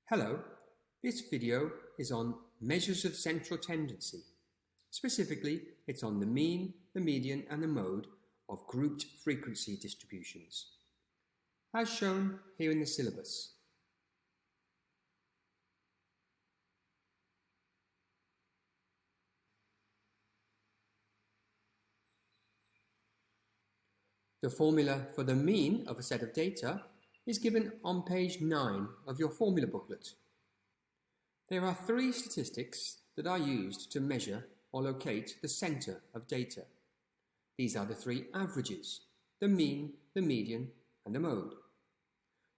Hello, this video is on measures of central tendency. Specifically, it's on the mean, the median and the mode of grouped frequency distributions, as shown here in the syllabus. The formula for the mean of a set of data is given on page 9 of your formula booklet. There are three statistics that are used to measure or locate the centre of data. These are the three averages: the mean, the median and the mode.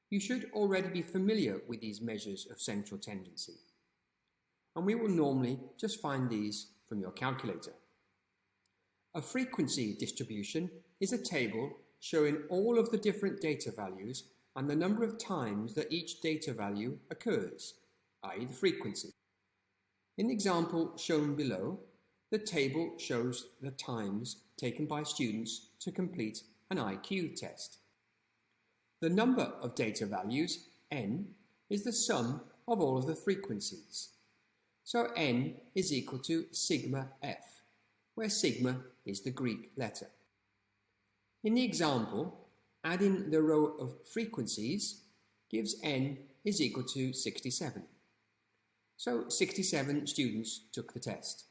You should already be familiar with these measures of central tendency, and we will normally just find these from your calculator. A frequency distribution is a table showing all of the different data values and the number of times that each data value occurs, i.e. the frequency. In the example shown below, the table shows the times taken by students to complete an IQ test. The number of data values, n, is the sum of all of the frequencies. So n is equal to sigma f, where sigma is the Greek letter. In the example, adding the row of frequencies gives n is equal to 67. So 67 students took the test.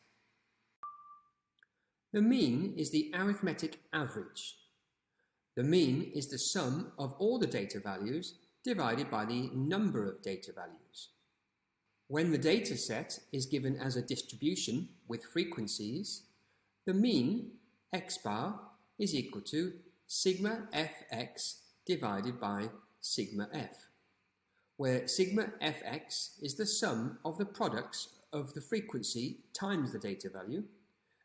The mean is the arithmetic average. The mean is the sum of all the data values divided by the number of data values. When the data set is given as a distribution with frequencies, the mean x bar is equal to sigma fx divided by sigma f, where sigma fx is the sum of the products of the frequency times the data value,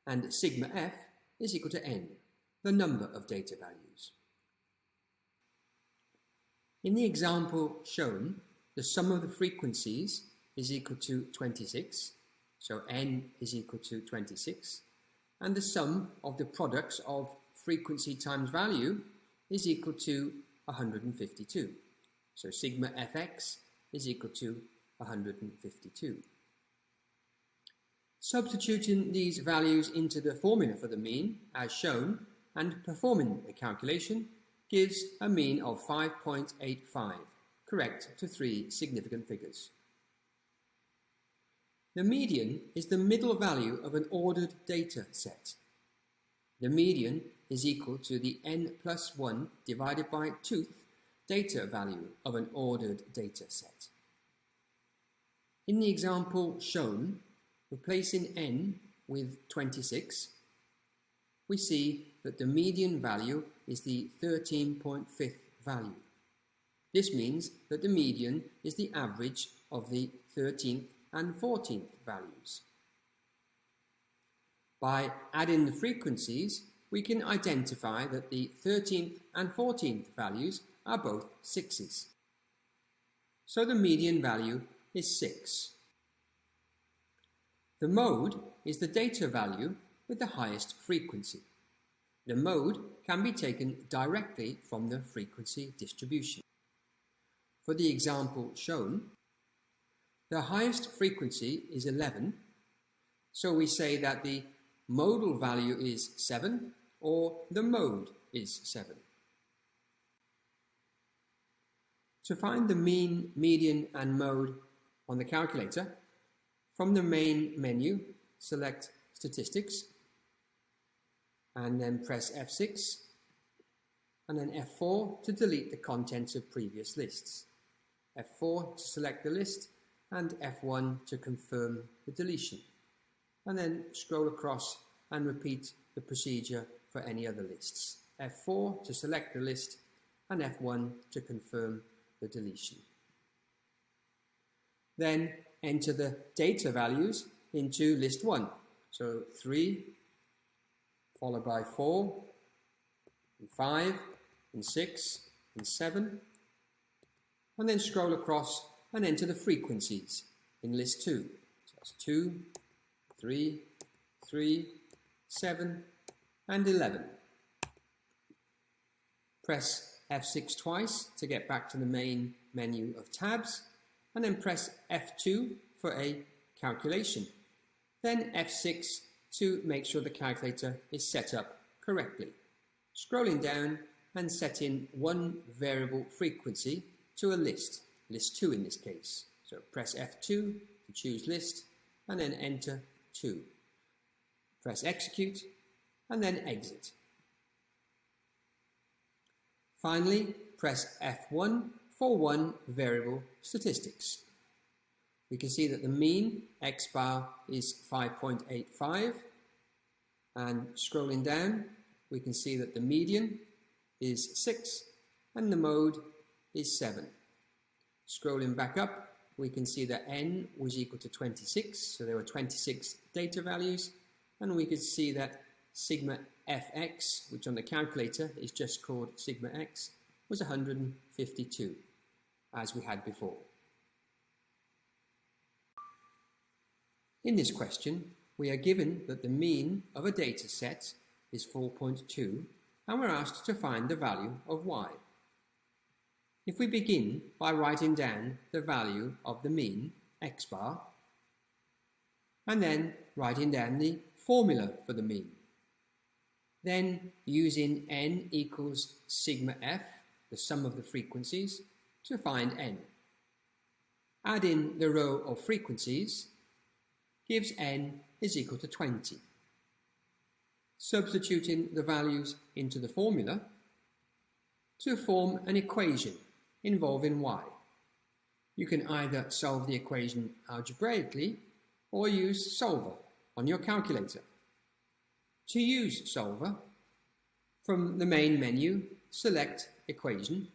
and sigma f is equal to n, the number of data values. In the example shown, the sum of the frequencies is equal to 26, so n is equal to 26, and the sum of the products of frequency times value is equal to 152. So sigma fx is equal to 152. Substituting these values into the formula for the mean, as shown, and performing the calculation gives a mean of 5.85, correct to three significant figures. The median is the middle value of an ordered data set. The median is equal to the n plus 1 divided by 2th data value of an ordered data set. In the example shown, replacing n with 26, we see that the median value is the 13.5th value. This means that the median is the average of the 13th and 14th values. By adding the frequencies, we can identify that the 13th and 14th values are both 6s. So the median value is 6. The mode is the data value with the highest frequency. The mode can be taken directly from the frequency distribution. For the example shown, the highest frequency is 11, so we say that the modal value is 7 or the mode is 7. To find the mean, median and mode on the calculator, from the main menu, select Statistics and then press F6 and then F4 to delete the contents of previous lists, F4 to select the list and F1 to confirm the deletion, and then scroll across and repeat the procedure for any other lists, F4 to select the list and F1 to confirm the deletion. Then enter the data values into list 1, so 3 followed by 4 and 5 and 6 and 7, and then scroll across and enter the frequencies in list 2. So that's 2, 3, 3, 7 and 11. Press F6 twice to get back to the main menu of tabs and then press F2 for a calculation. Then F6 to make sure the calculator is set up correctly. Scrolling down and set in one variable frequency to a list 2 in this case. So press F2 to choose list and then enter 2. Press execute and then exit. Finally, press F1 for one variable statistics. We can see that the mean X bar is 5.85, and scrolling down we can see that the median is 6 and the mode is 7. Scrolling back up we can see that n was equal to 26, so there were 26 data values, and we could see that sigma fx, which on the calculator is just called sigma x, was 152, as we had before. In this question, we are given that the mean of a data set is 4.2, and we're asked to find the value of y. If we begin by writing down the value of the mean, x bar, and then writing down the formula for the mean, then using n equals sigma f, the sum of the frequencies, to find n. Adding the row of frequencies gives n is equal to 20. Substituting the values into the formula to form an equation involving y. You can either solve the equation algebraically or use Solver on your calculator. To use Solver, from the main menu, select Equation,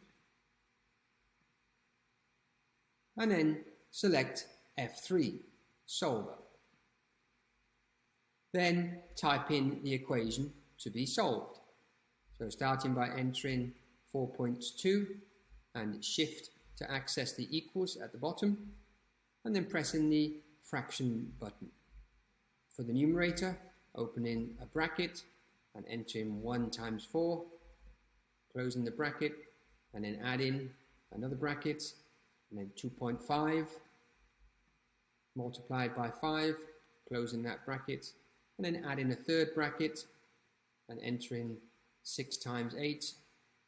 and then select F3, Solver. Then type in the equation to be solved. So starting by entering 4.2 and shift to access the equals at the bottom, and then pressing the fraction button. For the numerator, opening a bracket and entering 1 times 4, closing the bracket, and then adding another bracket, and then 2.5 multiplied by 5, closing that bracket, and then adding a third bracket and entering 6 times 8,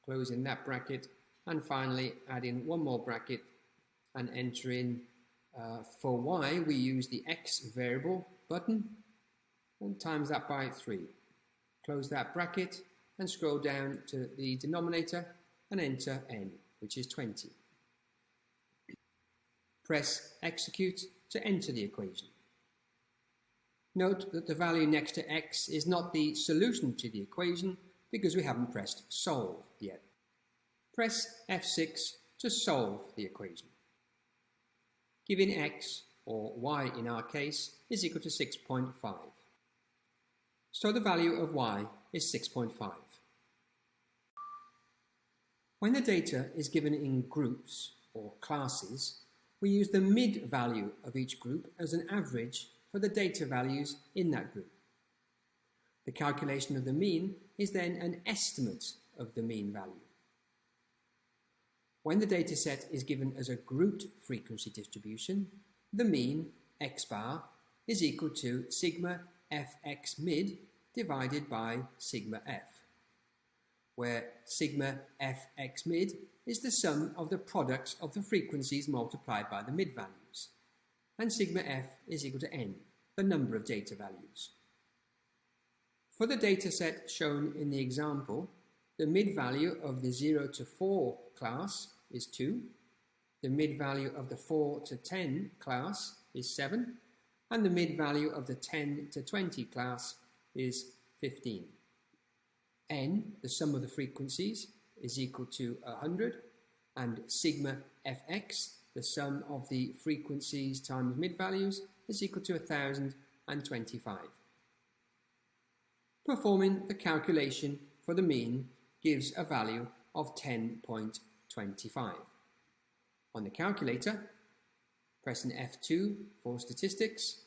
closing that bracket, and finally adding one more bracket and entering, for y we use the x variable button, and times that by 3. Close that bracket and scroll down to the denominator and enter n, which is 20. Press execute to enter the equation. Note that the value next to x is not the solution to the equation because we haven't pressed solve yet. Press F6 to solve the equation. Giving x, or y in our case, is equal to 6.5. So the value of y is 6.5. When the data is given in groups or classes, we use the mid value of each group as an average for the data values in that group. The calculation of the mean is then an estimate of the mean value. When the data set is given as a grouped frequency distribution, the mean, x bar, is equal to sigma fx mid divided by sigma f, where sigma fx mid is the sum of the products of the frequencies multiplied by the mid values, and sigma f is equal to n, the number of data values. For the data set shown in the example, the mid value of the 0 to 4 class is 2, the mid value of the 4 to 10 class is 7, and the mid value of the 10 to 20 class is 15. N, the sum of the frequencies, is equal to 100, and sigma fx, the sum of the frequencies times mid values, is equal to 1025. Performing the calculation for the mean gives a value of 10.25. On the calculator, pressing F2 for statistics,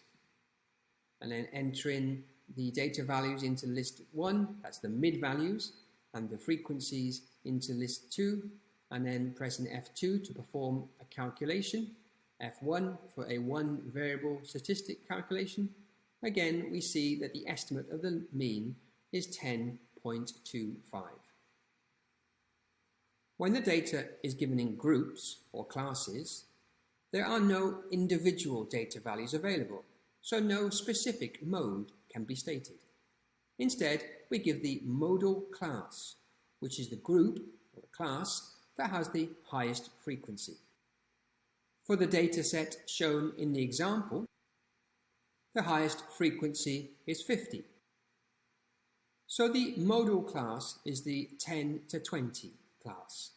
and then entering the data values into list 1, that's the mid values, and the frequencies into list 2, and then pressing F2 to perform a calculation, F1 for a one variable statistic calculation, again we see that the estimate of the mean is 10.25. When the data is given in groups or classes, there are no individual data values available, so no specific mode can be stated. Instead, we give the modal class, which is the group or the class that has the highest frequency. For the data set shown in the example, the highest frequency is 50. So the modal class is the 10 to 20 class.